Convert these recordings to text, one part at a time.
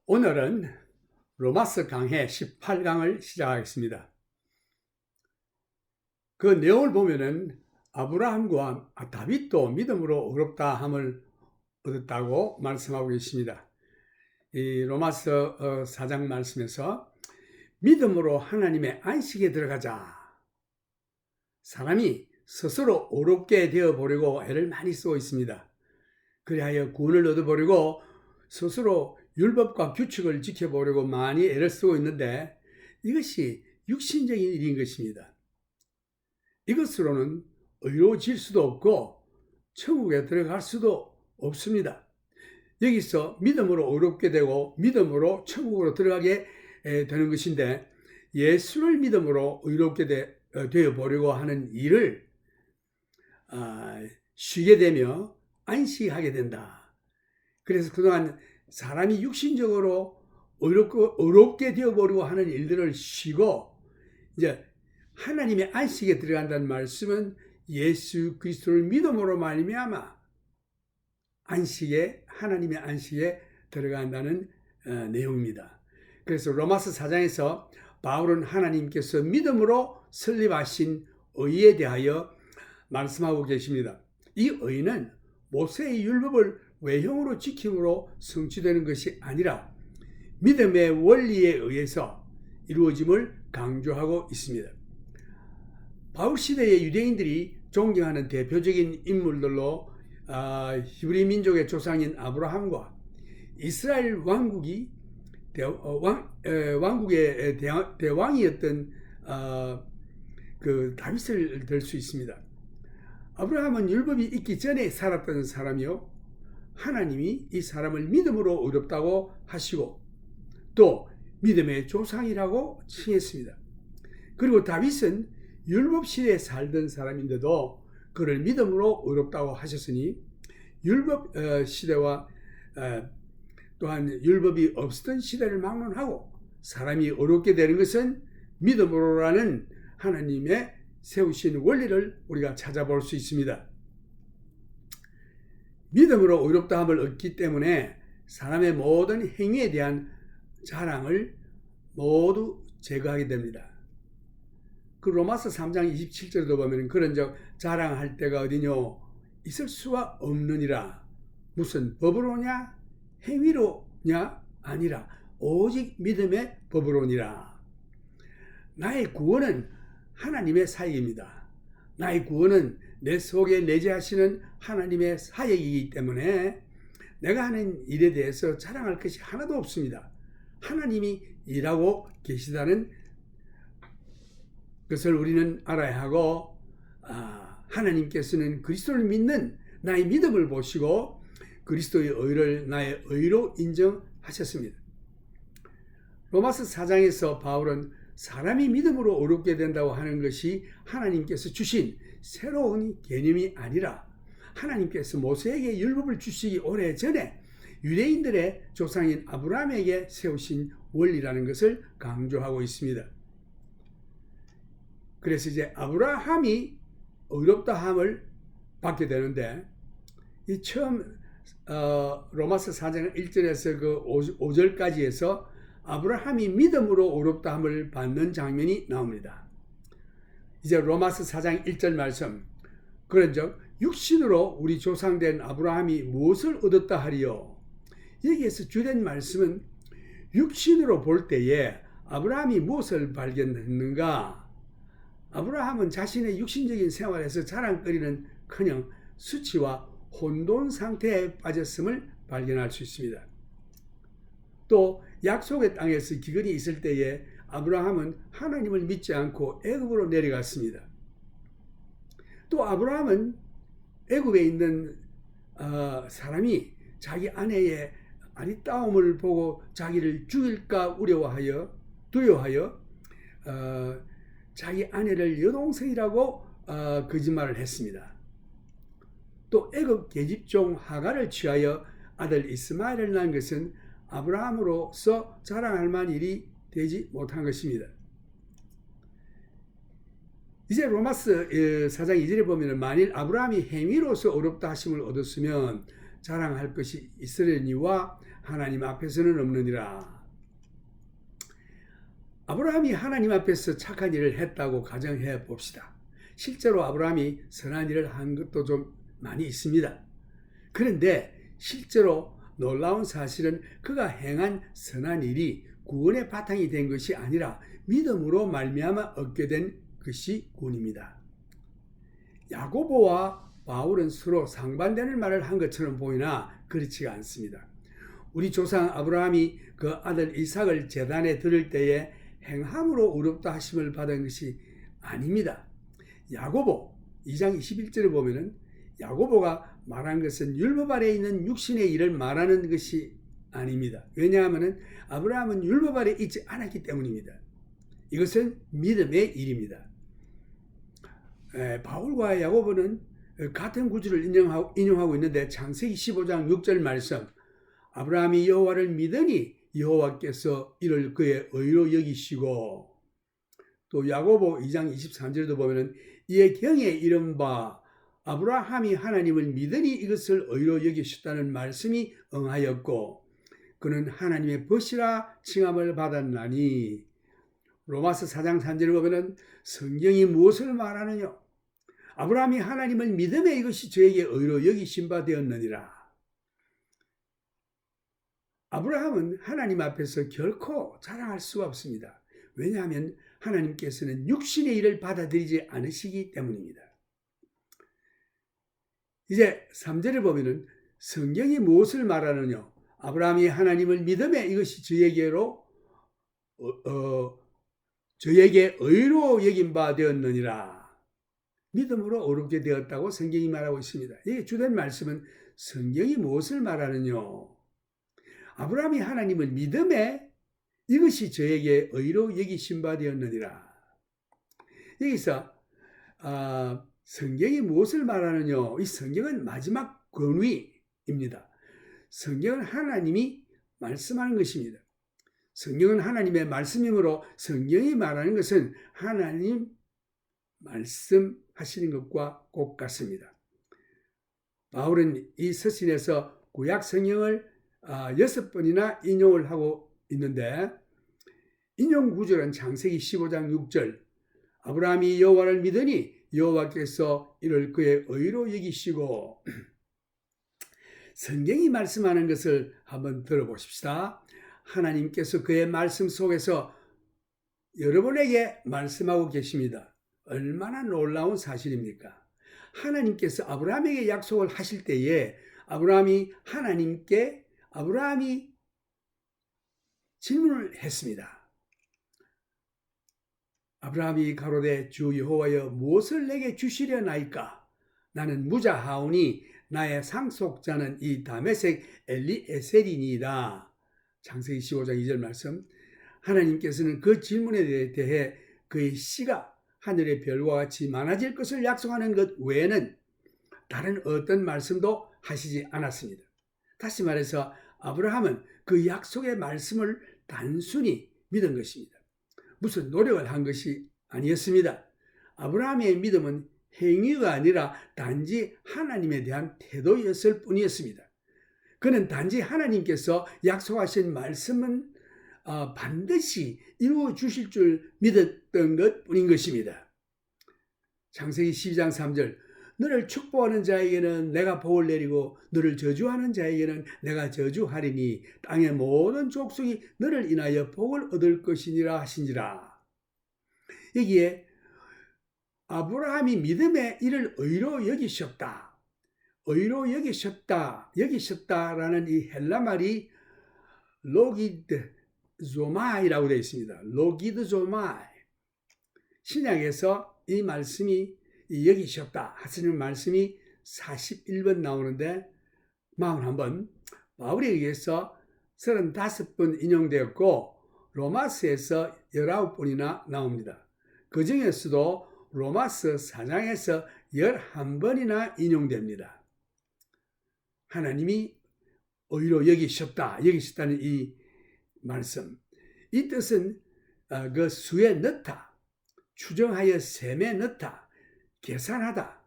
오늘은 로마서 강해 18강을 시작하겠습니다. 그 내용을 보면은 아브라함과 다윗도 믿음으로 의롭다함을 얻었다고 말씀하고 계십니다. 이 로마서 4장 말씀에서 믿음으로 하나님의 안식에 들어가자. 사람이 스스로 의롭게 되어보려고 애를 많이 쓰고 있습니다. 그리하여 구원을 얻어보려고 스스로 율법과 규칙을 지켜보려고 많이 애를 쓰고 있는데 이것이 육신적인 일인 것입니다. 이것으로는 의로워질 수도 없고 천국에 들어갈 수도 없습니다. 여기서 믿음으로 의롭게 되고 믿음으로 천국으로 들어가게 되는 것인데 예수를 믿음으로 의롭게 되어 보려고 하는 일을 쉬게 되며 안식하게 된다. 그래서 그동안 사람이 육신적으로 의롭게 되어보려고 하는 일들을 쉬고 이제 하나님의 안식에 들어간다는 말씀은 예수 그리스도를 믿음으로 말미암아 하나님의 안식에 들어간다는 내용입니다. 그래서 로마서 4장에서 바울은 하나님께서 믿음으로 설립하신 의에 대하여 말씀하고 계십니다. 이 의는 모세의 율법을 외형으로 지킴으로 성취되는 것이 아니라 믿음의 원리에 의해서 이루어짐을 강조하고 있습니다. 바울 시대의 유대인들이 존경하는 대표적인 인물들로 히브리 민족의 조상인 아브라함과 이스라엘 왕국의 대왕이었던 그 다윗을 들 수 있습니다. 아브라함은 율법이 있기 전에 살았던 사람이요, 하나님이 이 사람을 믿음으로 의롭다고 하시고 또 믿음의 조상이라고 칭했습니다. 그리고 다윗은 율법 시대에 살던 사람인데도 그를 믿음으로 의롭다고 하셨으니 율법 시대와 또한 율법이 없었던 시대를 막론하고 사람이 의롭게 되는 것은 믿음으로라는 하나님의 세우신 원리를 우리가 찾아볼 수 있습니다. 믿음으로 의롭다함을 얻기 때문에 사람의 모든 행위에 대한 자랑을 모두 제거하게 됩니다. 그 로마서 3장 27절도 보면 그런즉 자랑할 때가 어디뇨 있을 수가 없느니라. 무슨 법으로냐 행위로냐 아니라 오직 믿음의 법으로니라. 나의 구원은 하나님의 사역입니다. 나의 구원은 내 속에 내재하시는 하나님의 사역이기 때문에 내가 하는 일에 대해서 자랑할 것이 하나도 없습니다. 하나님이 일하고 계시다는 것을 우리는 알아야 하고 하나님께서는 그리스도를 믿는 나의 믿음을 보시고 그리스도의 의를 나의 의로 인정하셨습니다. 로마서 4장에서 바울은 사람이 믿음으로 의롭게 된다고 하는 것이 하나님께서 주신 새로운 개념이 아니라 하나님께서 모세에게 율법을 주시기 오래전에 유대인들의 조상인 아브라함에게 세우신 원리라는 것을 강조하고 있습니다. 그래서 이제 아브라함이 의롭다함을 받게 되는데 이 처음 로마서 4장 1절에서 그 5절까지 해서 아브라함이 믿음으로 의롭다함을 받는 장면이 나옵니다. 이제 로마서 4장 1절 말씀, 그런즉 육신으로 우리 조상된 아브라함이 무엇을 얻었다 하리요? 여기에서 주된 말씀은 육신으로 볼 때에 아브라함이 무엇을 발견했는가? 아브라함은 자신의 육신적인 생활에서 자랑거리는커녕 수치와 혼돈 상태에 빠졌음을 발견할 수 있습니다. 또 약속의 땅에서 기근이 있을 때에 아브라함은 하나님을 믿지 않고 애굽으로 내려갔습니다. 또 아브라함은 애굽에 있는 사람이 자기 아내의 아리따움을 보고 자기를 죽일까 두려워하여 자기 아내를 여동생이라고 거짓말을 했습니다. 또 애굽 계집종 하갈을 취하여 아들 이스마엘을 낳은 것은 아브라함으로서 자랑할 만한 일이 되지 못한 것입니다. 이제 로마서 4장 2절에 보면 만일 아브라함이 행위로서 의롭다 하심을 얻었으면 자랑할 것이 있으려니와 하나님 앞에서는 없느니라. 아브라함이 하나님 앞에서 착한 일을 했다고 가정해 봅시다. 실제로 아브라함이 선한 일을 한 것도 좀 많이 있습니다. 그런데 실제로 놀라운 사실은 그가 행한 선한 일이 구원의 바탕이 된 것이 아니라 믿음으로 말미암아 얻게 된 것이 구원입니다. 야고보와 바울은 서로 상반되는 말을 한 것처럼 보이나 그렇지가 않습니다. 우리 조상 아브라함이 그 아들 이삭을 제단에 드릴 때에 행함으로 의롭다 하심을 받은 것이 아닙니다. 야고보 2장 21절을 보면은 야고보가 말한 것은 율법 아래 있는 육신의 일을 말하는 것이 아닙니다. 왜냐하면 아브라함은 율법 아래 있지 않았기 때문입니다. 이것은 믿음의 일입니다. 바울과 야고보는 같은 구절을 인용하고 있는데 창세기 15장 6절 말씀, 아브라함이 여호와를 믿으니 여호와께서 이를 그의 의로 여기시고, 또 야고보 2장 23절도 보면은 이에 경에 이른바 아브라함이 하나님을 믿으니 이것을 의로 여기셨다는 말씀이 응하였고 그는 하나님의 벗이라 칭함을 받았나니. 로마서 4장 3절을 보면은 성경이 무엇을 말하느냐? 아브라함이 하나님을 믿음에 이것이 저에게 의로 여기신 바 되었느니라. 아브라함은 하나님 앞에서 결코 자랑할 수가 없습니다. 왜냐하면 하나님께서는 육신의 일을 받아들이지 않으시기 때문입니다. 이제 3절에 보면은 성경이 무엇을 말하느냐? 아브라함이 하나님을 믿음에 이것이 저에게 의로 여긴 바 되었느니라. 믿음으로 의롭게 되었다고 성경이 말하고 있습니다. 이 주된 말씀은 성경이 무엇을 말하느냐? 아브라함이 하나님을 믿음에 이것이 저에게 의로 여기신 바 되었느니라. 여기서 성경이 무엇을 말하느냐? 이 성경은 마지막 권위입니다. 성경은 하나님이 말씀하는 것입니다. 성경은 하나님의 말씀이므로 성경이 말하는 것은 하나님 말씀하시는 것과 꼭 같습니다. 바울은 이 서신에서 구약 성경을 6번이나 인용을 하고 있는데 인용 구절은 창세기 15장 6절, 아브라함이 여호와를 믿으니 여호와께서 이를 그의 의로 여기시고. 성경이 말씀하는 것을 한번 들어보십시다. 하나님께서 그의 말씀 속에서 여러분에게 말씀하고 계십니다. 얼마나 놀라운 사실입니까? 하나님께서 아브라함에게 약속을 하실 때에 아브라함이 질문을 했습니다. 아브라함이 가로되 주 여호와여 무엇을 내게 주시려나이까? 나는 무자하오니 나의 상속자는 이 다메섹 엘리에셀이니이다. 창세기 15장 2절 말씀. 하나님께서는 그 질문에 대해 그의 씨가 하늘의 별과 같이 많아질 것을 약속하는 것 외에는 다른 어떤 말씀도 하시지 않았습니다. 다시 말해서 아브라함은 그 약속의 말씀을 단순히 믿은 것입니다. 무슨 노력을 한 것이 아니었습니다. 아브라함의 믿음은 행위가 아니라 단지 하나님에 대한 태도였을 뿐이었습니다. 그는 단지 하나님께서 약속하신 말씀은 반드시 이루어 주실 줄 믿었던 것 뿐인 것입니다. 창세기 12장 3절, 너를 축복하는 자에게는 내가 복을 내리고 너를 저주하는 자에게는 내가 저주하리니 땅의 모든 족속이 너를 인하여 복을 얻을 것이니라 하신지라. 여기에 아브라함이 믿음에 이를 의로 여기셨다. 의로 여기셨다라는 이 헬라 말이 로기드조마이라고 되어 있습니다. 로기드조마이. 신약에서 이 말씀이 여기셨다 하시는 말씀이 41번 나오는데 41번, 바울에 의해서 35번 인용되었고 로마서에서 19번이나 나옵니다. 그 중에서도 로마서 4장에서 11번이나 인용됩니다. 하나님이 의로 여기셨다는 이 말씀. 이 뜻은 그 수에 넣다, 추정하여 셈에 넣다, 계산하다.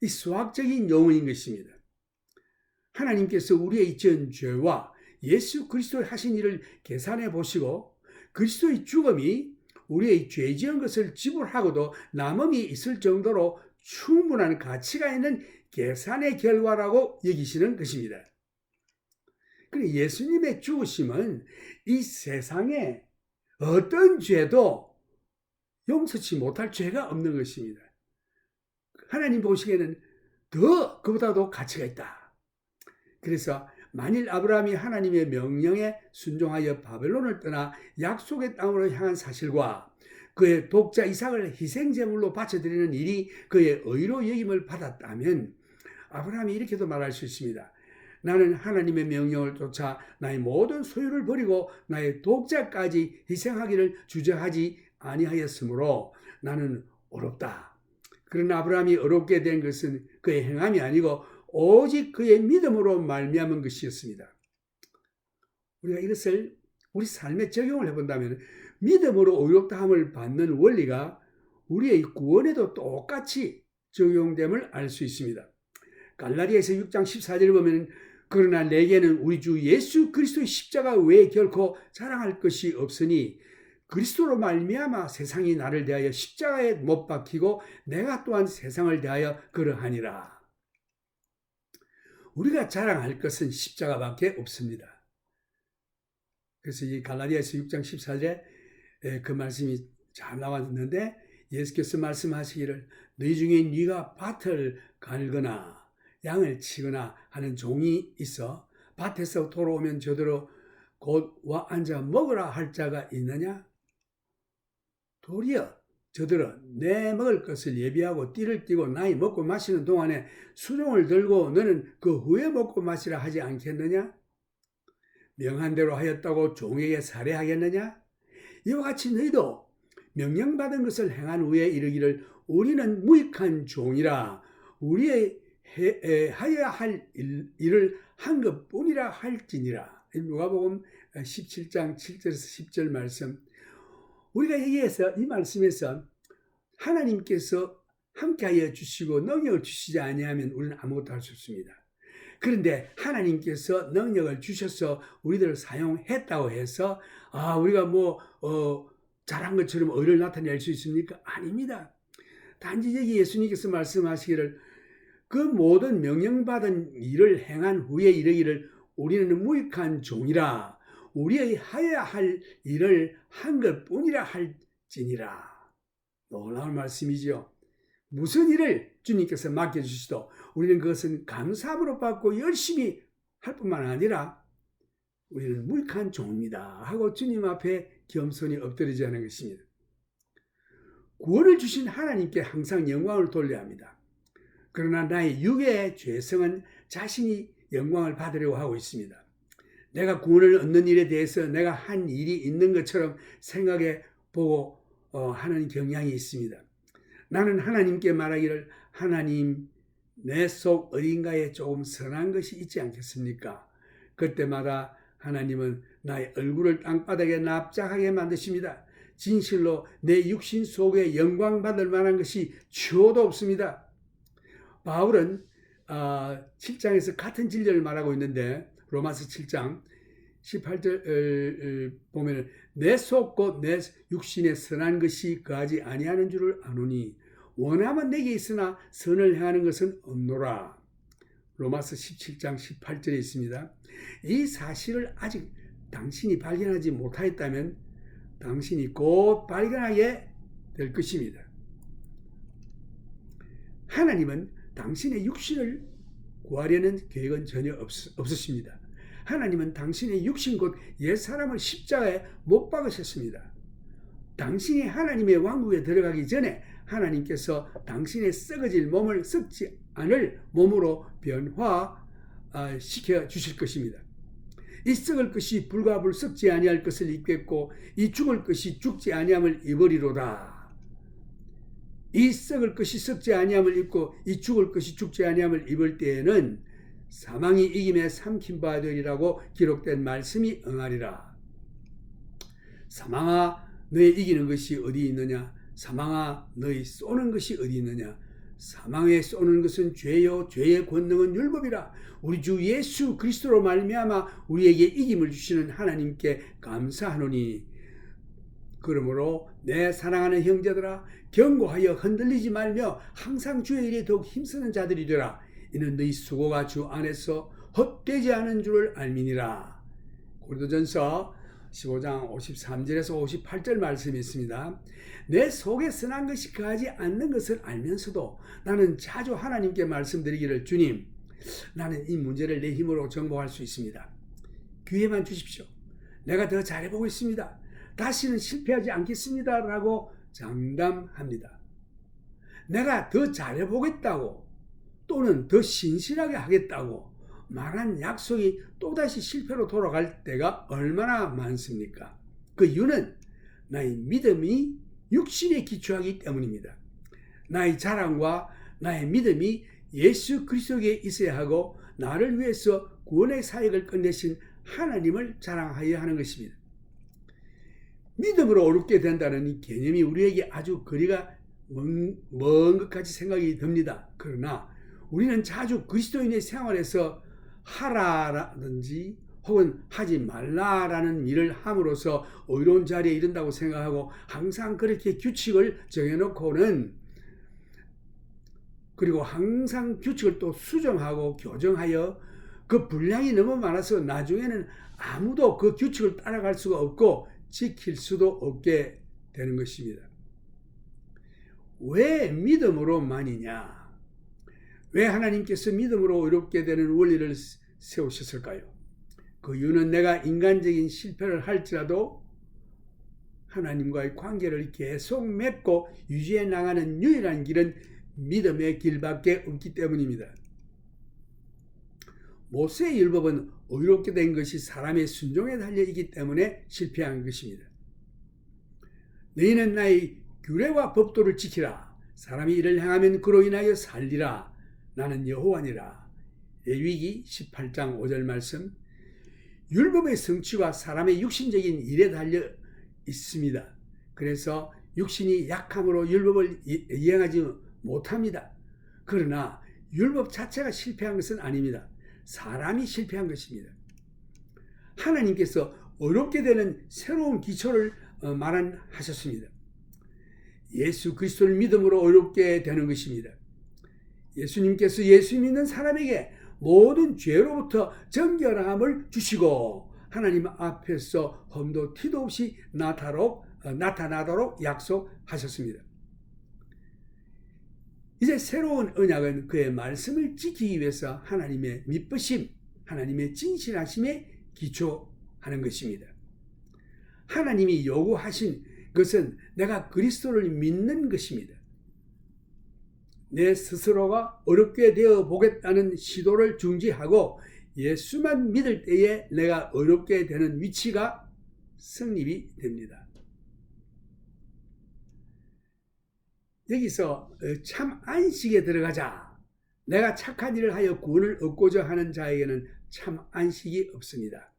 이 수학적인 용어인 것입니다. 하나님께서 우리의 전 죄와 예수 그리스도의 하신 일을 계산해 보시고 그리스도의 죽음이 우리의 죄 지은 것을 지불하고도 남음이 있을 정도로 충분한 가치가 있는 계산의 결과라고 여기시는 것입니다. 그리고 예수님의 죽으심은 이 세상에 어떤 죄도 용서치 못할 죄가 없는 것입니다. 하나님 보시기에는 더 그보다도 가치가 있다. 그래서 만일 아브라함이 하나님의 명령에 순종하여 바벨론을 떠나 약속의 땅으로 향한 사실과 그의 독자 이삭을 희생제물로 바쳐드리는 일이 그의 의로 여김을 받았다면 아브라함이 이렇게도 말할 수 있습니다. 나는 하나님의 명령을 쫓아 나의 모든 소유를 버리고 나의 독자까지 희생하기를 주저하지 아니하였으므로 나는 어렵다. 그러나 아브라함이 어렵게 된 것은 그의 행함이 아니고 오직 그의 믿음으로 말미암은 것이었습니다. 우리가 이것을 우리 삶에 적용을 해본다면 믿음으로 의롭다함을 받는 원리가 우리의 구원에도 똑같이 적용됨을 알 수 있습니다. 갈라디아서 6장 14절을 보면 그러나 내게는 우리 주 예수 그리스도의 십자가 외에 결코 자랑할 것이 없으니 그리스도로 말미암아 세상이 나를 대하여 십자가에 못 박히고 내가 또한 세상을 대하여 그러하니라. 우리가 자랑할 것은 십자가밖에 없습니다. 그래서 이 갈라디아서 6장 14절에 그 말씀이 잘 나왔는데 예수께서 말씀하시기를 너희 중에 네가 밭을 갈거나 양을 치거나 하는 종이 있어 밭에서 돌아오면 저더러 곧 와 앉아 먹으라 할 자가 있느냐? 도리어 저더러 내 먹을 것을 예비하고 띠를 띠고 나이 먹고 마시는 동안에 수종을 들고 너는 그 후에 먹고 마시라 하지 않겠느냐? 명한 대로 하였다고 종에게 살해하겠느냐? 이와 같이 너희도 명령받은 것을 행한 후에 이르기를 우리는 무익한 종이라 우리의 하여야 할 일을 한 것뿐이라 할지니라. 누가복음 17장 7절에서 10절 말씀. 우리가 여기에서 이 말씀에서 하나님께서 함께하여 주시고 능력을 주시지 아니하면 우리는 아무것도 할 수 없습니다. 그런데 하나님께서 능력을 주셔서 우리들을 사용했다고 해서 우리가 잘한 것처럼 의를 나타낼 수 있습니까? 아닙니다. 단지 여기 예수님께서 말씀하시기를 그 모든 명령받은 일을 행한 후에 이르기를 우리는 무익한 종이라 우리의 하여야 할 일을 한 것뿐이라 할지니라. 놀라운 말씀이죠. 무슨 일을 주님께서 맡겨주시도 우리는 그것은 감사함으로 받고 열심히 할 뿐만 아니라 우리는 무익한 종입니다 하고 주님 앞에 겸손히 엎드리지 않은 것입니다. 구원을 주신 하나님께 항상 영광을 돌려야 합니다. 그러나 나의 육의 죄성은 자신이 영광을 받으려고 하고 있습니다. 내가 구원을 얻는 일에 대해서 내가 한 일이 있는 것처럼 생각해 보고 하는 경향이 있습니다. 나는 하나님께 말하기를 하나님 내 속 어딘가에 조금 선한 것이 있지 않겠습니까? 그때마다 하나님은 나의 얼굴을 땅바닥에 납작하게 만드십니다. 진실로 내 육신 속에 영광 받을 만한 것이 추호도 없습니다. 바울은 7장에서 같은 진리를 말하고 있는데 로마서 7장 18절 보면 내 속 곧 내 육신에 선한 것이 거하지 아니하는 줄을 아노니 원하면 내게 있으나 선을 행하는 것은 없노라. 로마서 17장 18절에 있습니다. 이 사실을 아직 당신이 발견하지 못하였다면 당신이 곧 발견하게 될 것입니다. 하나님은 당신의 육신을 구하려는 계획은 전혀 없으십니다. 하나님은 당신의 육신 곧 옛사람을 십자가에 못 박으셨습니다. 당신이 하나님의 왕국에 들어가기 전에 하나님께서 당신의 썩어질 몸을 썩지 않을 몸으로 변화시켜 주실 것입니다. 이 썩을 것이 불가불 썩지 아니할 것을 입겠고 이 죽을 것이 죽지 아니함을 입으리로다. 이 썩을 것이 썩지 아니함을 입고 이 죽을 것이 죽지 아니함을 입을 때에는 사망이 이김에 삼킨 바 되리라고 기록된 말씀이 응하리라. 사망아 너의 이기는 것이 어디 있느냐? 사망아 너희 쏘는 것이 어디 있느냐? 사망에 쏘는 것은 죄요 죄의 권능은 율법이라. 우리 주 예수 그리스도로 말미암아 우리에게 이김을 주시는 하나님께 감사하노니. 그러므로 내 사랑하는 형제들아, 견고하여 흔들리지 말며 항상 주의 일에 더욱 힘쓰는 자들이 되라. 이는 너희 수고가 주 안에서 헛되지 않은 줄을 알미니라. 고린도전서 15장 53절에서 58절 말씀이 있습니다. 내 속에 선한 것이 거하지 않는 것을 알면서도 나는 자주 하나님께 말씀드리기를, 주님, 나는 이 문제를 내 힘으로 정복할 수 있습니다. 기회만 주십시오. 내가 더 잘해보겠습니다. 다시는 실패하지 않겠습니다. 라고 장담합니다. 내가 더 잘해보겠다고 또는 더 신실하게 하겠다고 말한 약속이 또다시 실패로 돌아갈 때가 얼마나 많습니까? 그 이유는 나의 믿음이 육신에 기초하기 때문입니다. 나의 자랑과 나의 믿음이 예수 그리스도에 있어야 하고 나를 위해서 구원의 사역을 끝내신 하나님을 자랑하여야 하는 것입니다. 믿음으로 어렵게 된다는 이 개념이 우리에게 아주 거리가 먼 것 같이 생각이 듭니다. 그러나 우리는 자주 그리스도인의 생활에서 하라라든지 혹은 하지 말라라는 일을 함으로써 의로운 자리에 이른다고 생각하고 항상 그렇게 규칙을 정해놓고는, 그리고 항상 규칙을 또 수정하고 교정하여 그 분량이 너무 많아서 나중에는 아무도 그 규칙을 따라갈 수가 없고 지킬 수도 없게 되는 것입니다. 왜 믿음으로만이냐? 왜 하나님께서 믿음으로 의롭게 되는 원리를 세우셨을까요? 그 이유는 내가 인간적인 실패를 할지라도 하나님과의 관계를 계속 맺고 유지해 나가는 유일한 길은 믿음의 길밖에 없기 때문입니다. 모세의 율법은 의롭게 된 것이 사람의 순종에 달려 있기 때문에 실패한 것입니다. 너희는 나의 규례와 법도를 지키라. 사람이 이를 행하면 그로 인하여 살리라. 나는 여호와니라. 레위기 18장 5절 말씀. 율법의 성취와 사람의 육신적인 일에 달려 있습니다. 그래서 육신이 약함으로 율법을 이행하지 못합니다. 그러나 율법 자체가 실패한 것은 아닙니다. 사람이 실패한 것입니다. 하나님께서 어렵게 되는 새로운 기초를 마련하셨습니다. 예수 그리스도를 믿음으로 어렵게 되는 것입니다. 예수님께서 예수 믿는 사람에게 모든 죄로부터 정결함을 주시고 하나님 앞에서 흠도 티도 없이 나타나도록 약속하셨습니다. 이제 새로운 언약은 그의 말씀을 지키기 위해서 하나님의 믿으심, 하나님의 진실하심에 기초하는 것입니다. 하나님이 요구하신 것은 내가 그리스도를 믿는 것입니다. 내 스스로가 어렵게 되어 보겠다는 시도를 중지하고 예수만 믿을 때에 내가 어렵게 되는 위치가 성립이 됩니다. 여기서 참 안식에 들어가자. 내가 착한 일을 하여 구원을 얻고자 하는 자에게는 참 안식이 없습니다.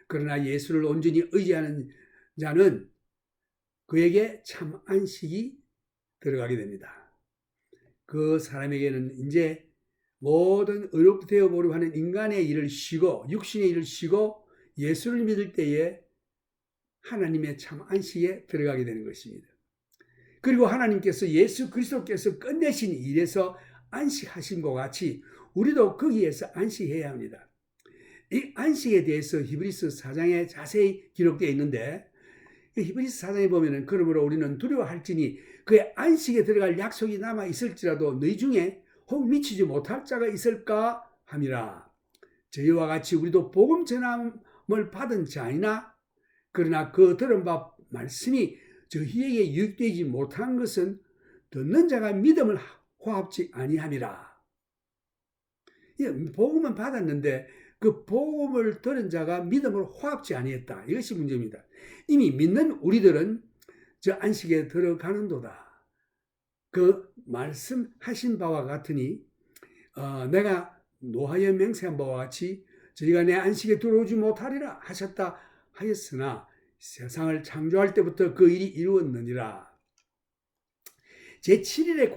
그러나 예수를 온전히 의지하는 자는 그에게 참 안식이 들어가게 됩니다. 그 사람에게는 이제 모든 어렵게 되어 보려고 하는 인간의 일을 쉬고 육신의 일을 쉬고 예수를 믿을 때에 하나님의 참 안식에 들어가게 되는 것입니다. 그리고 하나님께서 예수 그리스도께서 끝내신 일에서 안식하신 것 같이 우리도 거기에서 안식해야 합니다. 이 안식에 대해서 히브리서 4장에 자세히 기록되어 있는데, 히브리서 4장에 보면은 그러므로 우리는 두려워할지니 그의 안식에 들어갈 약속이 남아 있을지라도 너희 중에 혹 미치지 못할 자가 있을까 함이라. 저희와 같이 우리도 복음 전함을 받은 자이나 그러나 그 들은 바 말씀이 저희에게 유익되지 못한 것은 듣는 자가 믿음을 호합지 아니함이라. 복음은 받았는데 그 복음을 들은 자가 믿음을 호합지 아니했다. 이것이 문제입니다. 이미 믿는 우리들은 저 안식에 들어가는도다. 그 말씀하신 바와 같으니 내가 노하여 맹세한 바와 같이 저희가 내 안식에 들어오지 못하리라 하셨다 하였으나 세상을 창조할 때부터 그 일이 이루었느니라. 제7일에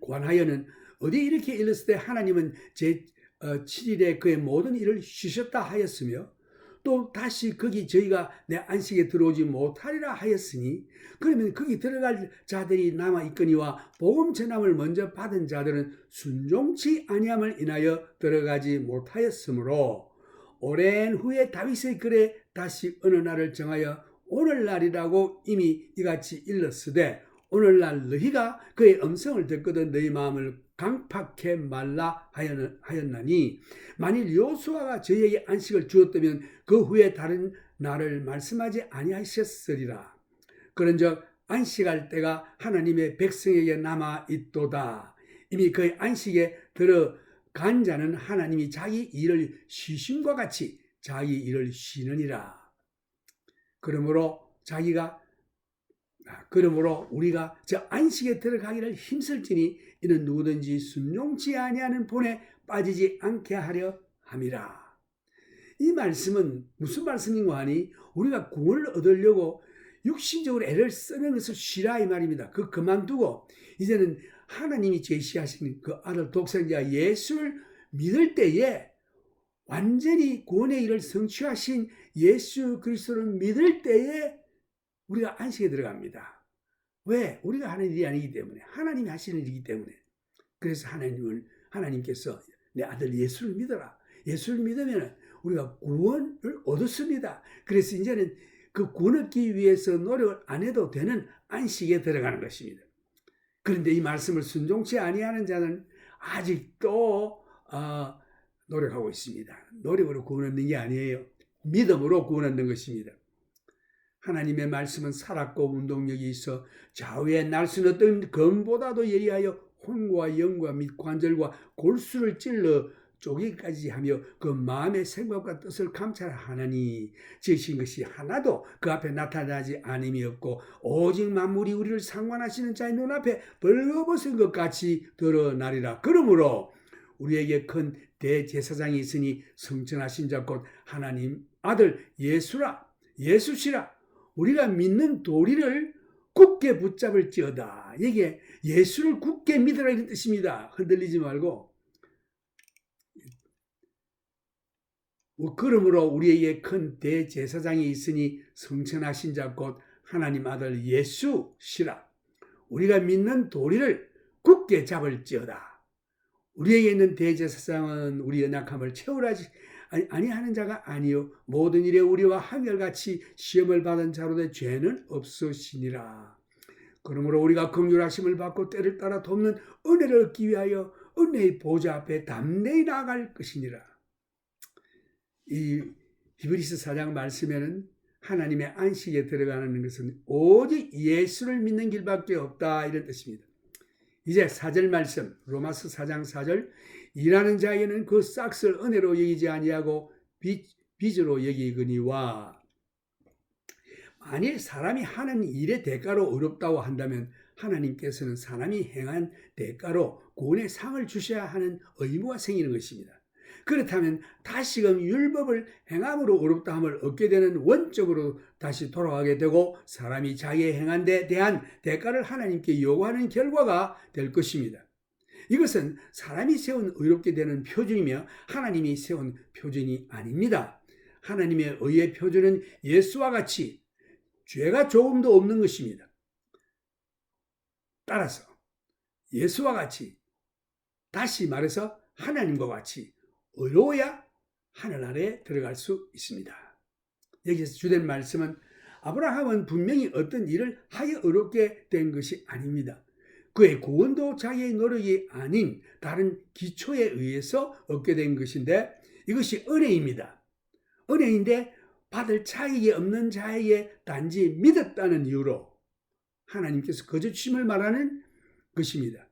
관하여는 어디 이렇게 일렀을 때 하나님은 제7일에 그의 모든 일을 쉬셨다 하였으며 또 다시 거기 저희가 내 안식에 들어오지 못하리라 하였으니 그러면 거기 들어갈 자들이 남아있거니와 복음 전함을 먼저 받은 자들은 순종치 아니함을 인하여 들어가지 못하였으므로 오랜 후에 다윗의 글에 다시 어느 날을 정하여 오늘날이라고 이미 이같이 일렀으되 오늘날 너희가 그의 음성을 듣거든 너희 마음을 강팍해 말라 하였나니 만일 여호수아가 저희에게 안식을 주었다면 그 후에 다른 날을 말씀하지 아니하셨으리라. 그런즉 안식할 때가 하나님의 백성에게 남아 있도다. 이미 그의 안식에 들어간 자는 하나님이 자기 일을 쉬심과 같이 자기 일을 쉬느니라. 그러므로 우리가 저 안식에 들어가기를 힘쓸지니 이는 누구든지 순종치 아니하는 본에 빠지지 않게 하려 함이라. 이 말씀은 무슨 말씀인가 하니 우리가 구원을 얻으려고 육신적으로 애를 쓰는 것을 쉬라 이 말입니다. 그만두고 이제는 하나님이 제시하신 그 아들 독생자 예수를 믿을 때에 완전히 구원의 일을 성취하신 예수 그리스도를 믿을 때에 우리가 안식에 들어갑니다. 왜? 우리가 하는 일이 아니기 때문에 하나님이 하시는 일이기 때문에. 그래서 하나님께서 내 아들 예수를 믿어라. 예수를 믿으면 우리가 구원을 얻었습니다. 그래서 이제는 그 구원 얻기 위해서 노력을 안 해도 되는 안식에 들어가는 것입니다. 그런데 이 말씀을 순종치 아니하는 자는 아직도 노력하고 있습니다. 노력으로 구원 얻는 게 아니에요. 믿음으로 구원 얻는 것입니다. 하나님의 말씀은 살았고 운동력이 있어 좌우에 날 수는 어떤 검보다도 예리하여 혼과 영과 및 관절과 골수를 찔러 쪼개기까지 하며 그 마음의 생각과 뜻을 감찰하나니 지으신 것이 하나도 그 앞에 나타나지 않음이 없고 오직 만물이 우리를 상관하시는 자의 눈앞에 벌거벗은 것 같이 드러나리라. 그러므로 우리에게 큰 대제사장이 있으니 성천하신 자 곧 하나님 아들 예수시라. 우리가 믿는 도리를 굳게 붙잡을지어다. 이게 예수를 굳게 믿으라 이런 뜻입니다. 흔들리지 말고. 그러므로 우리에게 큰 대제사장이 있으니 성천하신 자 곧 하나님 아들 예수시라. 우리가 믿는 도리를 굳게 잡을지어다. 우리에게 있는 대제사장은 우리 연약함을 채우라지 아니하는 자가 아니요 모든 일에 우리와 한결같이 시험을 받은 자로되 죄는 없으시니라. 그러므로 우리가 긍휼하심을 받고 때를 따라 돕는 은혜를 얻기 위하여 은혜의 보좌 앞에 담대히 나아갈 것이니라. 이 히브리서 4장 말씀에는 하나님의 안식에 들어가는 것은 오직 예수를 믿는 길밖에 없다 이런 뜻입니다. 이제 4절 말씀 로마서 4장 4절 일하는 자에게는 그 싹을 은혜로 여기지 아니하고 빚으로 여기거니와 만일 사람이 하는 일의 대가로 의롭다고 한다면 하나님께서는 사람이 행한 대가로 구원의 상을 주셔야 하는 의무가 생기는 것입니다. 그렇다면 다시금 율법을 행함으로 의롭다 함을 얻게 되는 원적으로 다시 돌아가게 되고 사람이 자기의 행한 데 대한 대가를 하나님께 요구하는 결과가 될 것입니다. 이것은 사람이 세운 의롭게 되는 표준이며 하나님이 세운 표준이 아닙니다. 하나님의 의의 표준은 예수와 같이 죄가 조금도 없는 것입니다. 따라서 예수와 같이 다시 말해서 하나님과 같이 의로워야 하늘 아래에 들어갈 수 있습니다. 여기서 주된 말씀은 아브라함은 분명히 어떤 일을 하여 의롭게 된 것이 아닙니다. 그의 구원도 자기의 노력이 아닌 다른 기초에 의해서 얻게 된 것인데 이것이 은혜입니다. 은혜인데 받을 자격이 없는 자에게 단지 믿었다는 이유로 하나님께서 거저 주심을 말하는 것입니다.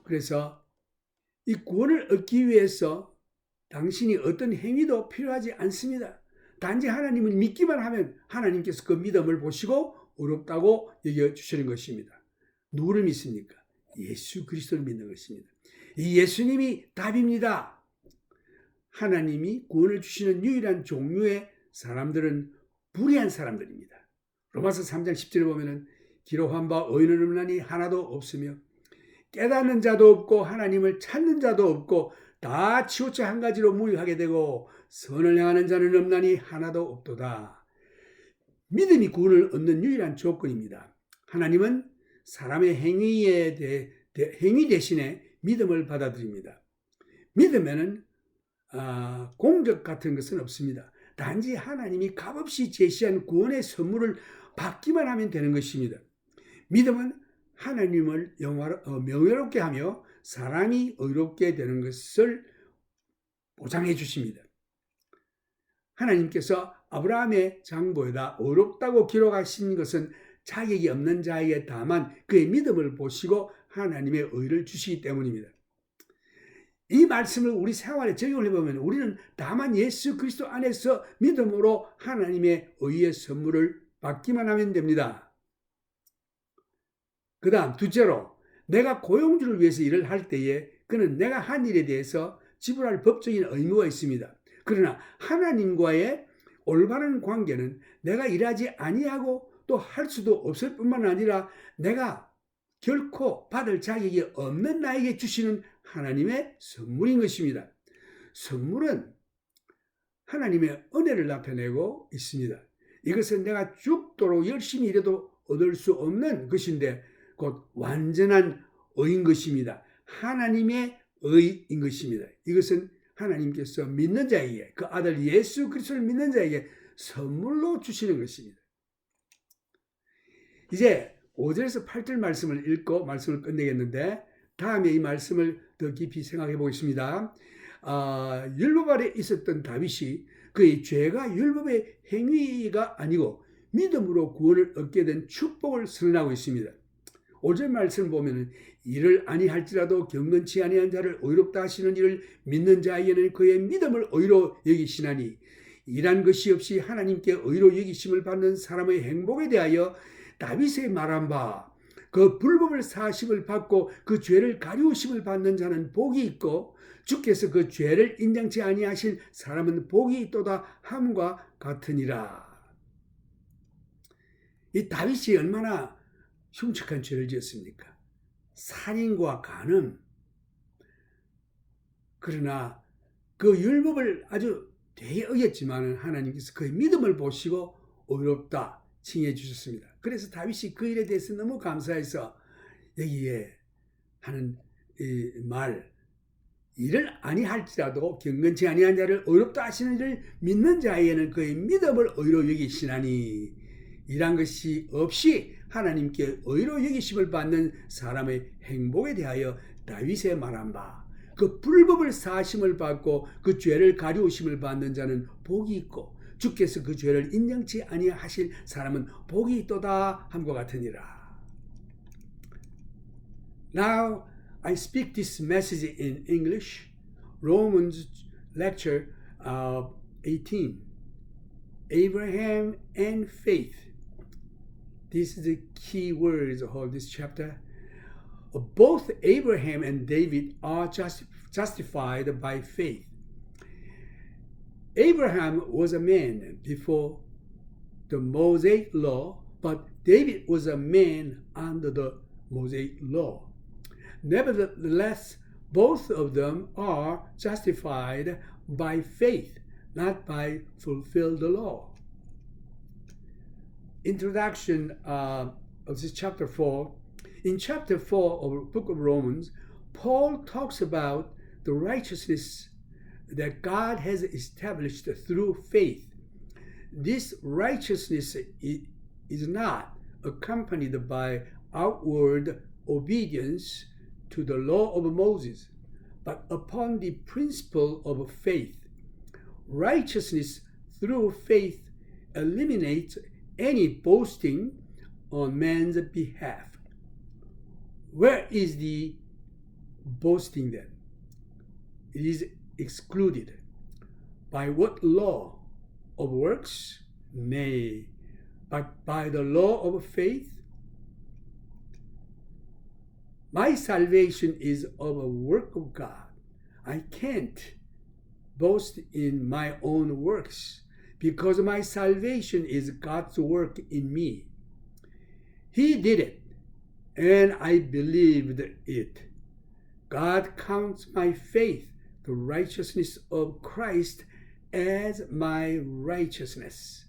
그래서 이 구원을 얻기 위해서 당신이 어떤 행위도 필요하지 않습니다. 단지 하나님을 믿기만 하면 하나님께서 그 믿음을 보시고 의롭다고 여겨주시는 것입니다. 누구를 믿습니까? 예수 그리스도를 믿는 것입니다. 이 예수님이 답입니다. 하나님이 구원을 주시는 유일한 종류의 사람들은 불의한 사람들입니다. 로마서 3장 10절에 보면 기록한 바 의인은 없나니 하나도 없으며 깨닫는 자도 없고 하나님을 찾는 자도 없고 다 치우쳐 한 가지로 무익하게 되고 선을 행하는 자는 없나니 하나도 없도다. 믿음이 구원을 얻는 유일한 조건입니다. 하나님은 사람의 행위 대신에 믿음을 받아들입니다. 믿음에는 공적 같은 것은 없습니다. 단지 하나님이 값없이 제시한 구원의 선물을 받기만 하면 되는 것입니다. 믿음은 하나님을 명예롭게 하며 사람이 의롭게 되는 것을 보장해 주십니다. 하나님께서 아브라함의 장보에다 의롭다고 기록하신 것은 자격이 없는 자에게 다만 그의 믿음을 보시고 하나님의 의를 주시기 때문입니다. 이 말씀을 우리 생활에 적용을 해보면 우리는 다만 예수 그리스도 안에서 믿음으로 하나님의 의의 선물을 받기만 하면 됩니다. 그 다음 둘째로 내가 고용주를 위해서 일을 할 때에 그는 내가 한 일에 대해서 지불할 법적인 의무가 있습니다. 그러나 하나님과의 올바른 관계는 내가 일하지 아니하고 또 할 수도 없을 뿐만 아니라 내가 결코 받을 자격이 없는 나에게 주시는 하나님의 선물인 것입니다. 선물은 하나님의 은혜를 나타내고 있습니다. 이것은 내가 죽도록 열심히 일해도 얻을 수 없는 것인데 곧 완전한 의인 것입니다. 하나님의 의인 것입니다. 이것은 하나님께서 믿는 자에게 그 아들 예수 그리스도를 믿는 자에게 선물로 주시는 것입니다. 이제 5절에서 8절 말씀을 읽고 말씀을 끝내겠는데 다음에 이 말씀을 더 깊이 생각해 보겠습니다. 율법 아래 있었던 다윗이 그의 죄가 율법의 행위가 아니고 믿음으로 구원을 얻게 된 축복을 선언하고 있습니다. 5절 말씀을 보면 이를 아니할지라도 경건치 아니한 자를 의롭다 하시는 이를 믿는 자에게는 그의 믿음을 의로 여기시나니 일한 것이 없이 하나님께 의로 여기심을 받는 사람의 행복에 대하여 다윗의 말한 바 그 불법을 사심을 받고 그 죄를 가리우심을 받는 자는 복이 있고 주께서 그 죄를 인정치 아니하실 사람은 복이 있도다 함과 같으니라. 이 다윗이 얼마나 흉측한 죄를 지었습니까? 살인과 간음. 그러나 그 율법을 아주 되게 어겼지만 하나님께서 그의 믿음을 보시고 의롭다 칭해 주셨습니다. 그래서 다윗이 그 일에 대해서 너무 감사해서 여기에 하는 이 말, 이를 아니할지라도 경건치 아니한 자를 의롭다 하시는 이를 믿는 자에게는 그의 믿음을 의로 여기시나니 이란 것이 없이 하나님께 의로 여기심을 받는 사람의 행복에 대하여 다윗의 말한 바 그 불법을 사심을 받고 그 죄를 가리우심을 받는 자는 복이 있고 주께서 그 죄를 인정치 아니하실 사람은 복이 있도다 함과 같으니라. Now I speak this message in English. Romans lecture 18. Abraham and faith. This is the key words of this chapter. Both Abraham and David are justified by faith. Abraham was a man before the Mosaic law, but David was a man under the Mosaic law. Nevertheless, both of them are justified by faith, not by fulfill the law. Introduction of this chapter 4. In chapter 4 of the book of Romans, Paul talks about the righteousness that God has established through faith. This righteousness is not accompanied by outward obedience to the law of Moses, but upon the principle of faith. Righteousness through faith eliminates any boasting on man's behalf. Where is the boasting then? It is excluded. By what law? Of works? Nay, but by the law of faith. My salvation is of a work of God. I can't boast in my own works because my salvation is God's work in me. He did it, and I believed it. God counts my faith, the righteousness of Christ, as my righteousness.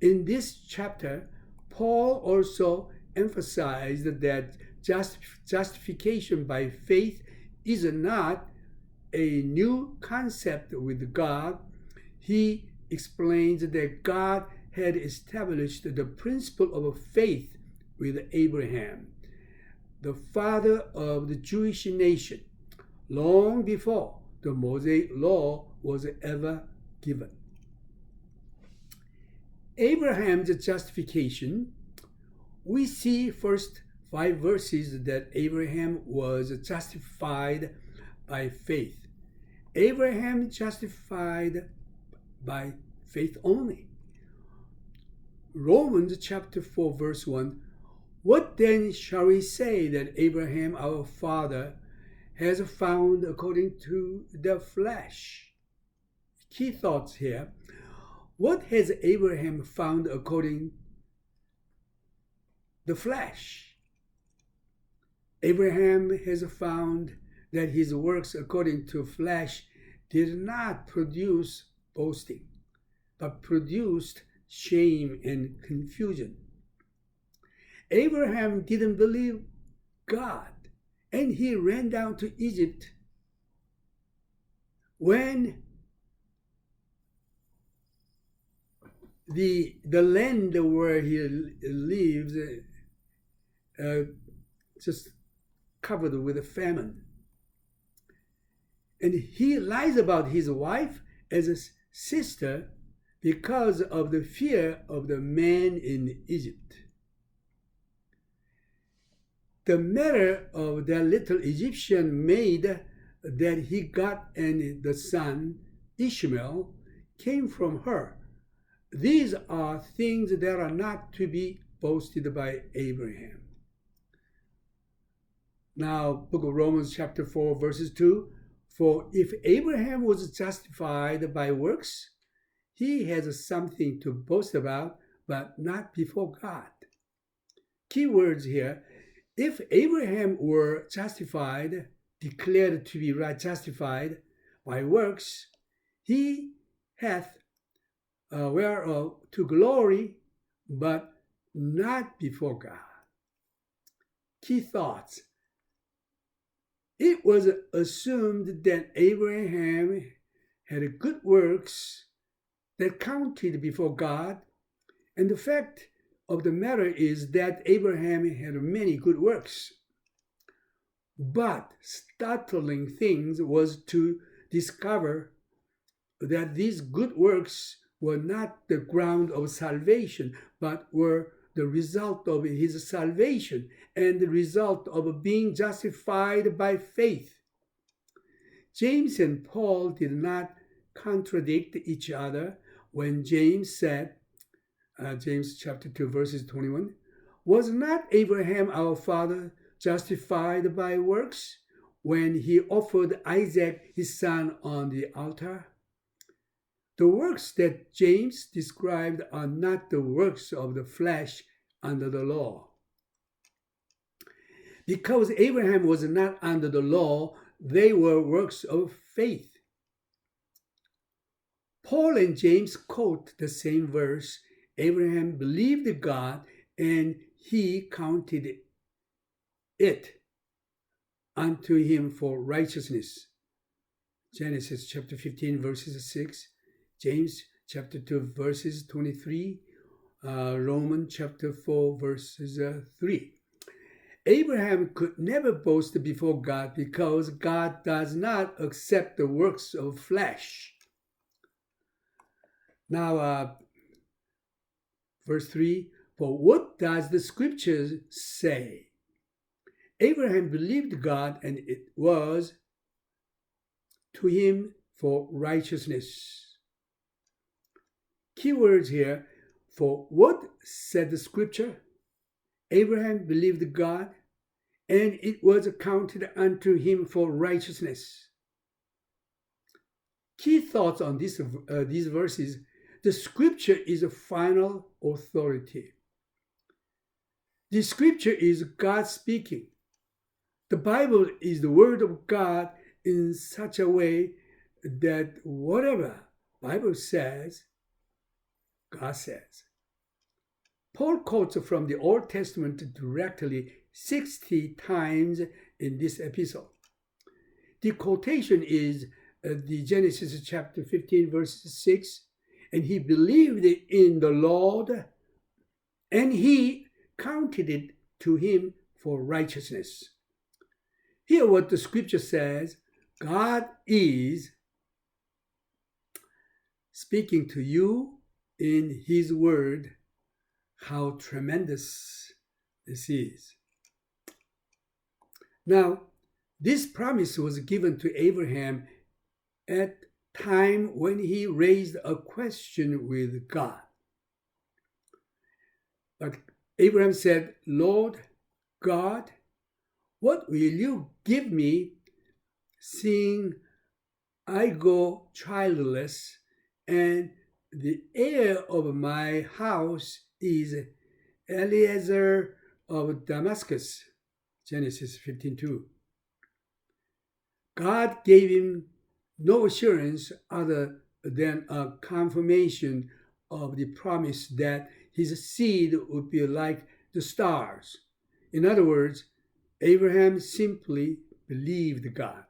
In this chapter, Paul also emphasized that justification by faith is not a new concept with God. He explains that God had established the principle of faith with Abraham, the father of the Jewish nation, long before the Mosaic law was ever given. Abraham's justification, we see first 5 verses that Abraham was justified by faith. Abraham justified by faith only. Romans chapter 4 verse 1, what then shall we say that Abraham our father has found according to the flesh? Key thoughts here. What has Abraham found according to the flesh? Abraham has found that his works according to flesh did not produce boasting, but produced shame and confusion. Abraham didn't believe God, and he ran down to Egypt when the land where he lives just covered with a famine. And he lies about his wife as a sister because of the fear of the man in Egypt. The matter of that little Egyptian maid that he got and the son, Ishmael, came from her. These are things that are not to be boasted by Abraham. Now, book of Romans chapter 4 verses 2, for if Abraham was justified by works, he has something to boast about, but not before God. Key words here, if Abraham were justified, declared to be justified by works, he hath whereof to glory, but not before God. Key thoughts. It was assumed that Abraham had good works that counted before God, and the fact of the matter is that Abraham had many good works. But startling thing was to discover that these good works were not the ground of salvation, but were the result of his salvation and the result of being justified by faith. James and Paul did not contradict each other when James said, James chapter 2 verses 21, was not Abraham our father justified by works when he offered Isaac his son on the altar? The works that James described are not the works of the flesh under the law. Because Abraham was not under the law, they were works of faith. Paul and James quote the same verse, Abraham believed God and he counted it unto him for righteousness. Genesis chapter 15 verses 6, James chapter 2 verses 23, Romans chapter 4 verses 3. Abraham could never boast before God because God does not accept the works of flesh. Now, verse 3, for what does the scriptures say? Abraham believed God and it was to him for righteousness. Keywords here, for what said the scripture? Abraham believed God and it was accounted unto him for righteousness. Key thoughts on these verses. The scripture is a final authority. The scripture is God speaking. The Bible is the word of God in such a way that whatever Bible says, God says. Paul quotes from the Old Testament directly 60 times in this epistle. The quotation is the Genesis chapter 15 verse 6, and he believed in the Lord, and he counted it to him for righteousness. Hear what the scripture says. God is speaking to you in his word. How tremendous this is. Now, this promise was given to Abraham at time when he raised a question with God. But Abraham said, Lord God, what will you give me, seeing I go childless, and the heir of my house is Eliezer of Damascus? Genesis 15:2. God gave him no assurance other than a confirmation of the promise that his seed would be like the stars. In other words, Abraham simply believed God.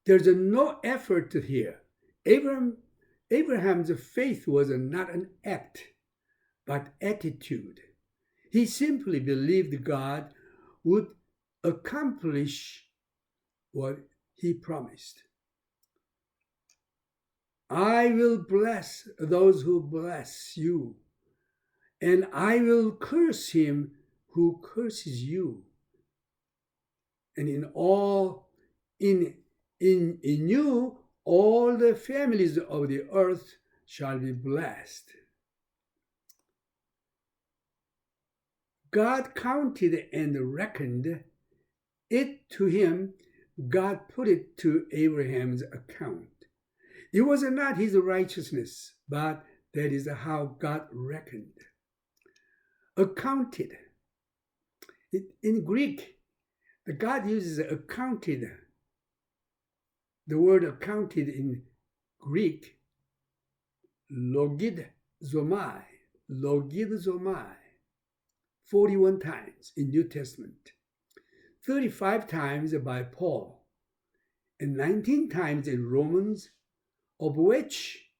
There's no effort here. Abraham's faith was not an act, but attitude. He simply believed God would accomplish what he promised. I will bless those who bless you, and I will curse him who curses you. And in you all the families of the earth shall be blessed. God counted and reckoned it to him. God put it to Abraham's account. It was not his righteousness, but that is how God reckoned. Accounted. In Greek, the God uses accounted. The word accounted in Greek, logizomai, 41 times in New Testament, 35 times by Paul, and 19 times in Romans, of which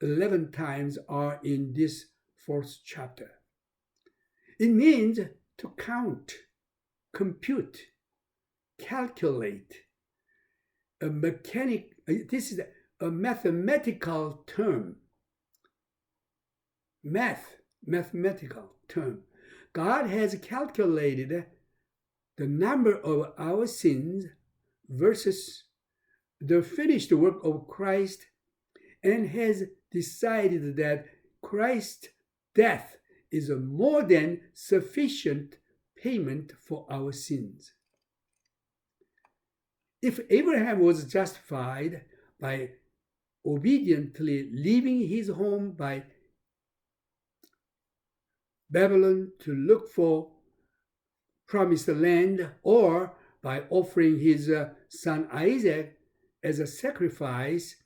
11 times are in this 4th chapter. It means to count, compute, calculate. This is a mathematical term. Mathematical term. God has calculated the number of our sins versus the finished work of Christ, and has decided that Christ's death is a more than sufficient payment for our sins. If Abraham was justified by obediently leaving his home by Babylon to look for promised land, or by offering his son Isaac as a sacrifice,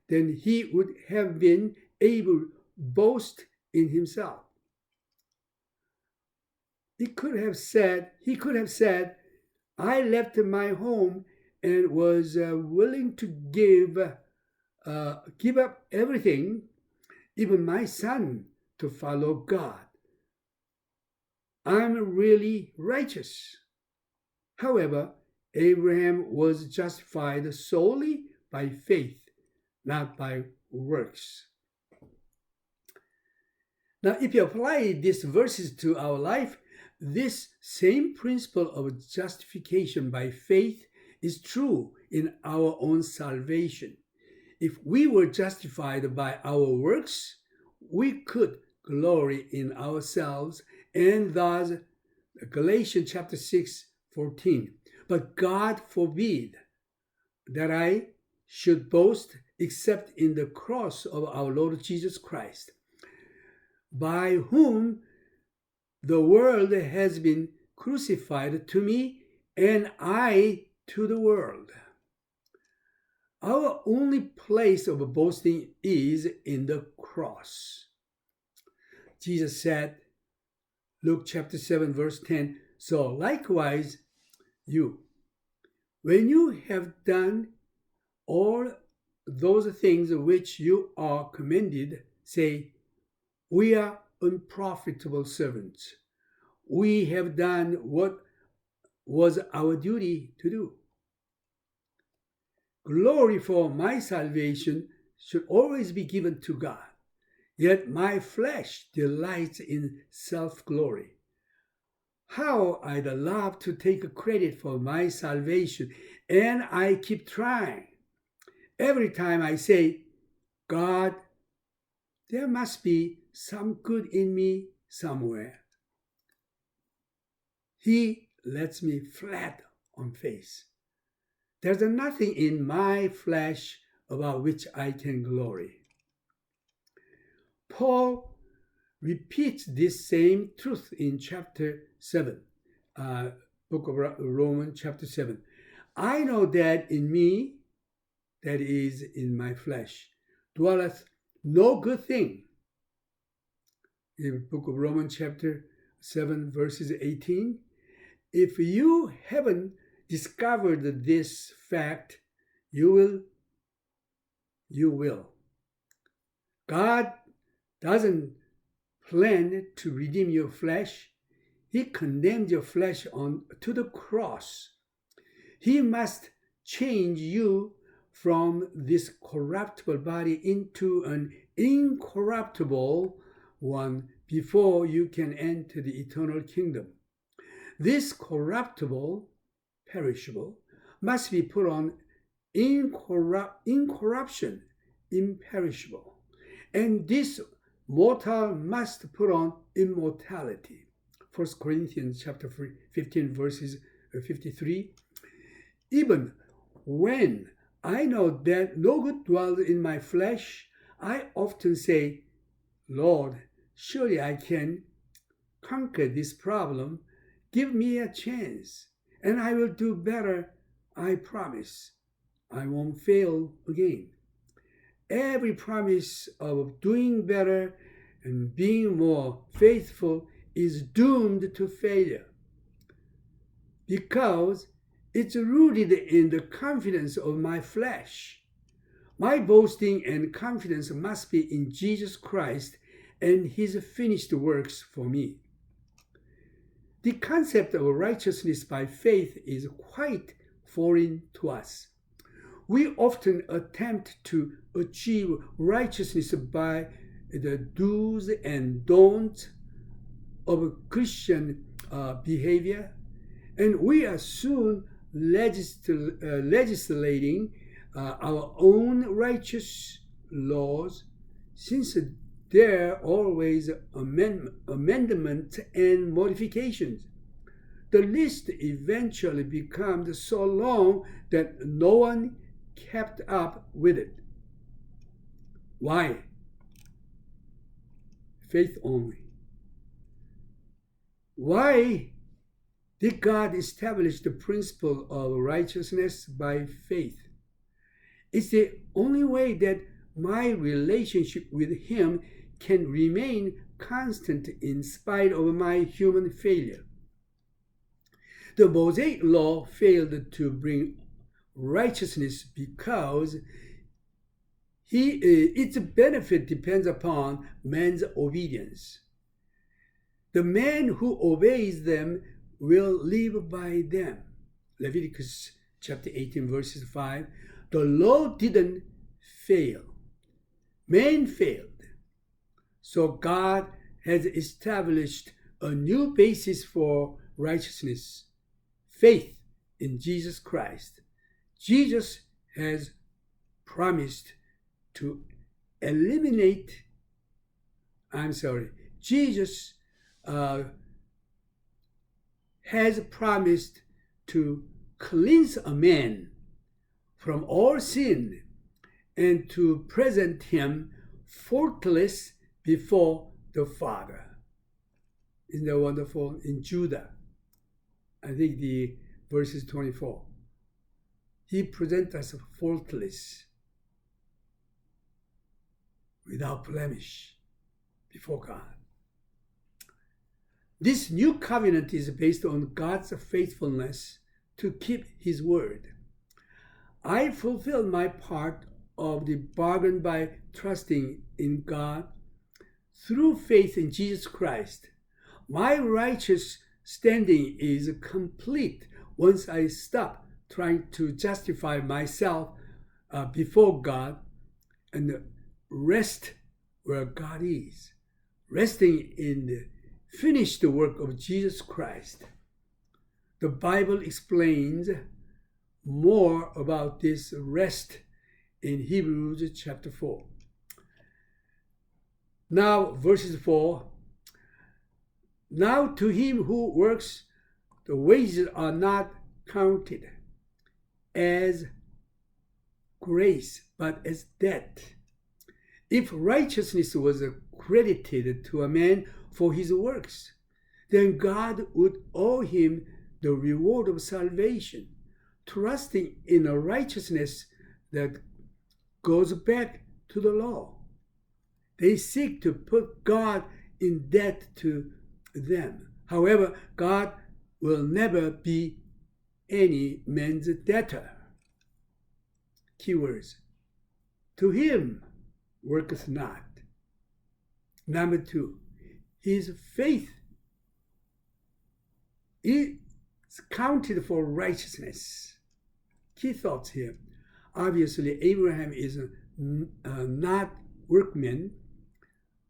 then he would have been able to boast in himself. He could have said, I left my home and was willing to give up everything, even my son, to follow God. I'm really righteous. However, Abraham was justified solely by faith, not by works. Now, if you apply these verses to our life, this same principle of justification by faith is true in our own salvation. If we were justified by our works, we could glory in ourselves, and thus Galatians chapter 6:14. But God forbid that I should boast except in the cross of our Lord Jesus Christ, by whom the world has been crucified to me, and I to the world. Our only place of boasting is in the cross. Jesus said, Luke chapter 7, verse 10, so likewise you, when you have done all those things which you are commanded, say, we are unprofitable servants. We have done what was our duty to do. Glory for my salvation should always be given to God. Yet my flesh delights in self-glory. How I'd love to take credit for my salvation, and I keep trying. Every time I say, God, there must be some good in me somewhere, He lets me flat on face. There's nothing in my flesh about which I can glory. Paul repeats this same truth in chapter 7, book of Romans chapter 7. I know that in me, that is in my flesh, dwelleth no good thing. In the book of Romans chapter 7 verses 18, if you haven't discovered this fact, you will. God doesn't plan to redeem your flesh. He condemned your flesh to the cross. He must change you from this corruptible body into an incorruptible one before you can enter the eternal kingdom. This corruptible, perishable, must be put on incorruption, imperishable. And this mortal must put on immortality. 1 Corinthians chapter 15 verses 53. Even when I know that no good dwells in my flesh, I often say, Lord, surely I can conquer this problem. Give me a chance, and I will do better, I promise. I won't fail again. Every promise of doing better and being more faithful is doomed to failure because it's rooted in the confidence of my flesh. My boasting and confidence must be in Jesus Christ and His finished works for me. The concept of righteousness by faith is quite foreign to us. We often attempt to achieve righteousness by the do's and don'ts of Christian behavior, and we are soon legislating our own righteous laws, since there are always amendments and modifications. The list eventually becomes so long that no one kept up with it. Why? Faith only. Why did God establish the principle of righteousness by faith? It's the only way that my relationship with Him can remain constant in spite of my human failure. The Mosaic law failed to bring righteousness because its benefit depends upon man's obedience. The man who obeys them will live by them. Leviticus chapter 18 verses 5. The law didn't fail. Man failed. So God has established a new basis for righteousness. Faith in Jesus Christ. Jesus has promised to Jesus has promised to cleanse a man from all sin and to present him faultless before the Father. Isn't that wonderful? In Judah, I think the verse is 24. He presents us faultless, without blemish, before God. This new covenant is based on God's faithfulness to keep His word. I fulfilled my part of the bargain by trusting in God through faith in Jesus Christ. My righteous standing is complete once I stop trying to justify myself before God and rest where God is, resting in the finished work of Jesus Christ. The Bible explains more about this rest in Hebrews chapter 4. Now, verses 4. Now to him who works, the wages are not counted as grace, but as debt. If righteousness was credited to a man for his works, then God would owe him the reward of salvation, trusting in a righteousness that goes back to the law. They seek to put God in debt to them. However, God will never be any man's debtor. Keywords. To him worketh not. Number 2, his faith is counted for righteousness. Key thoughts here. Obviously, Abraham is not workman,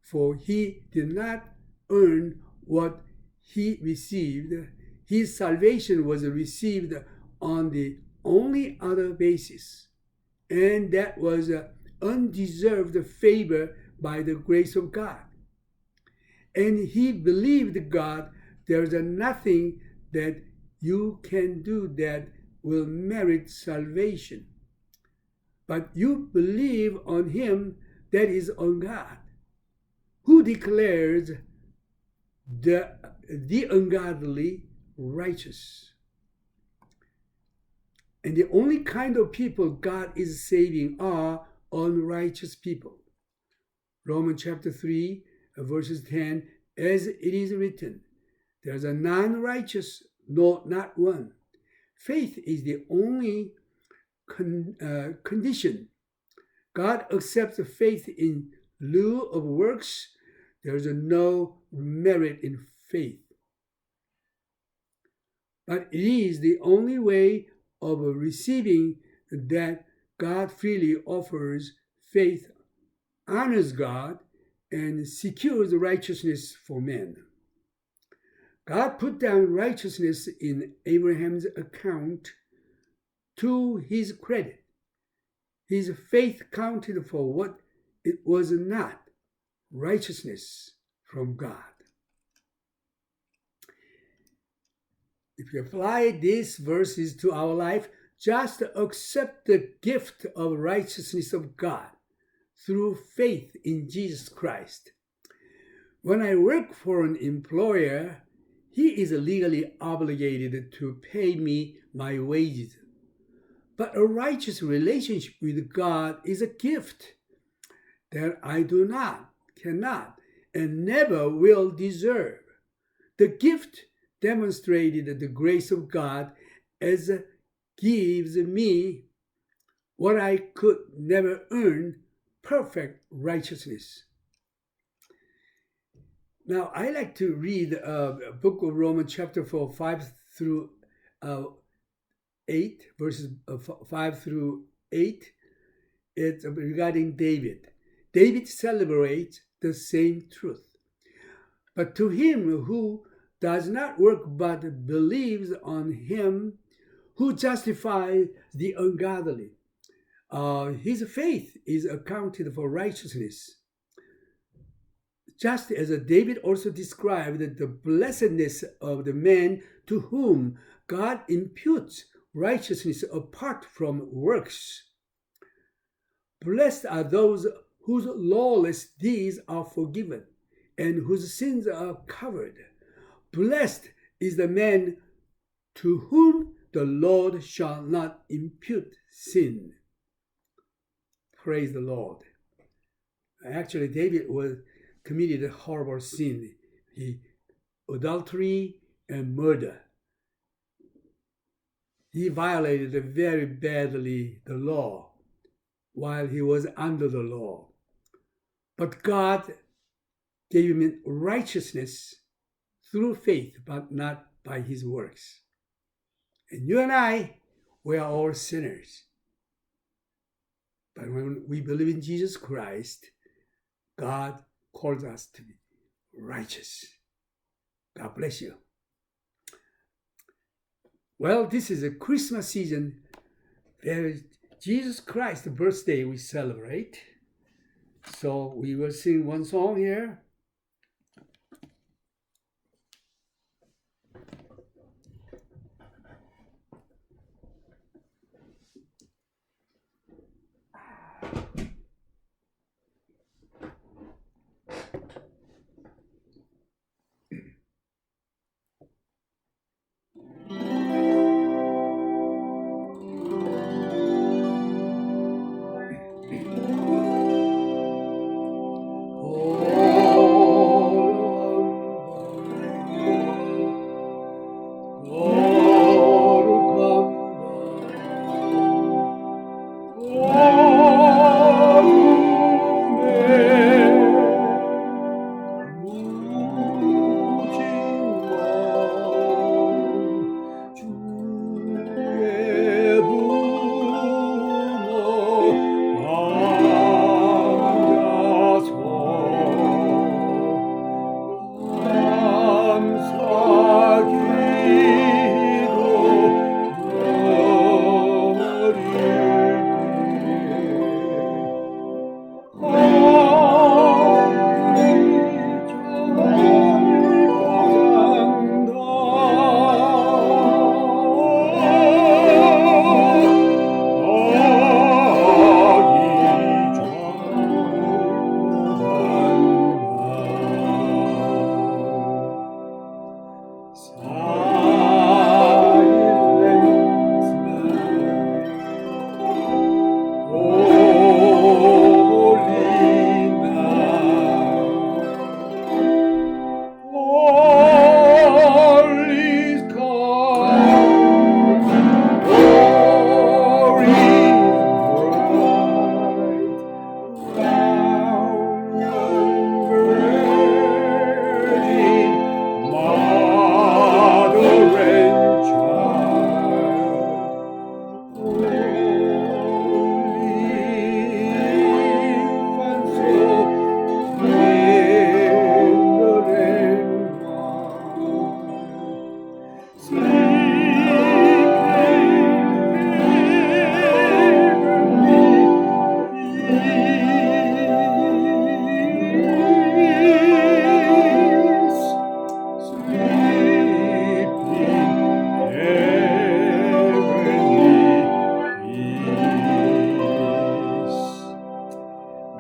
for he did not earn what he received. His salvation was received on the only other basis, and that was undeserved favor by the grace of God. And he believed God. There's nothing that you can do that will merit salvation. But you believe on him, that is on God, who declares the ungodly righteous. And the only kind of people God is saving are unrighteous people. Romans chapter 3, verses 10, as it is written, there's a non-righteous, no, not one. Faith is the only condition. God accepts faith in lieu of works. There's no merit in faith. But it is the only way of receiving that God freely offers. Faith honors God and secures righteousness for men. God put down righteousness in Abraham's account to his credit. His faith counted for what it was not, righteousness from God. If we apply these verses to our life, just accept the gift of righteousness of God through faith in Jesus Christ. When I work for an employer, he is legally obligated to pay me my wages. But a righteous relationship with God is a gift that I do not, cannot, and never will deserve. The gift demonstrated the grace of God as gives me what I could never earn, perfect righteousness. Now, I like to read the book of Romans chapter 4, 5 through 8, verses 5 through 8. It's regarding David. David celebrates the same truth. But to him who does not work but believes on him who justifies the ungodly, his faith is accounted for righteousness. Just as David also described the blessedness of the man to whom God imputes righteousness apart from works. Blessed are those whose lawless deeds are forgiven and whose sins are covered. Blessed is the man to whom the Lord shall not impute sin. Praise the Lord. Actually, David committed a horrible sin. Adultery and murder. He violated very badly the law while he was under the law. But God gave him righteousness through faith, but not by his works. And you and I, we are all sinners. But when we believe in Jesus Christ, God calls us to be righteous. God bless you. Well, this is a Christmas season. There is Jesus Christ's birthday we celebrate. So we will sing one song here.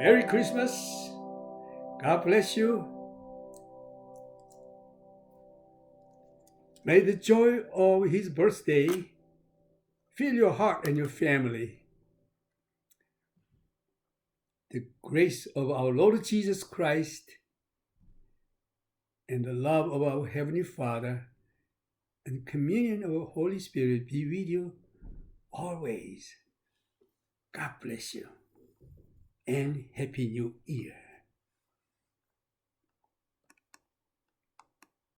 Merry Christmas. God bless you. May the joy of his birthday fill your heart and your family. The grace of our Lord Jesus Christ and the love of our Heavenly Father and communion of the Holy Spirit be with you always. God bless you and Happy New Year.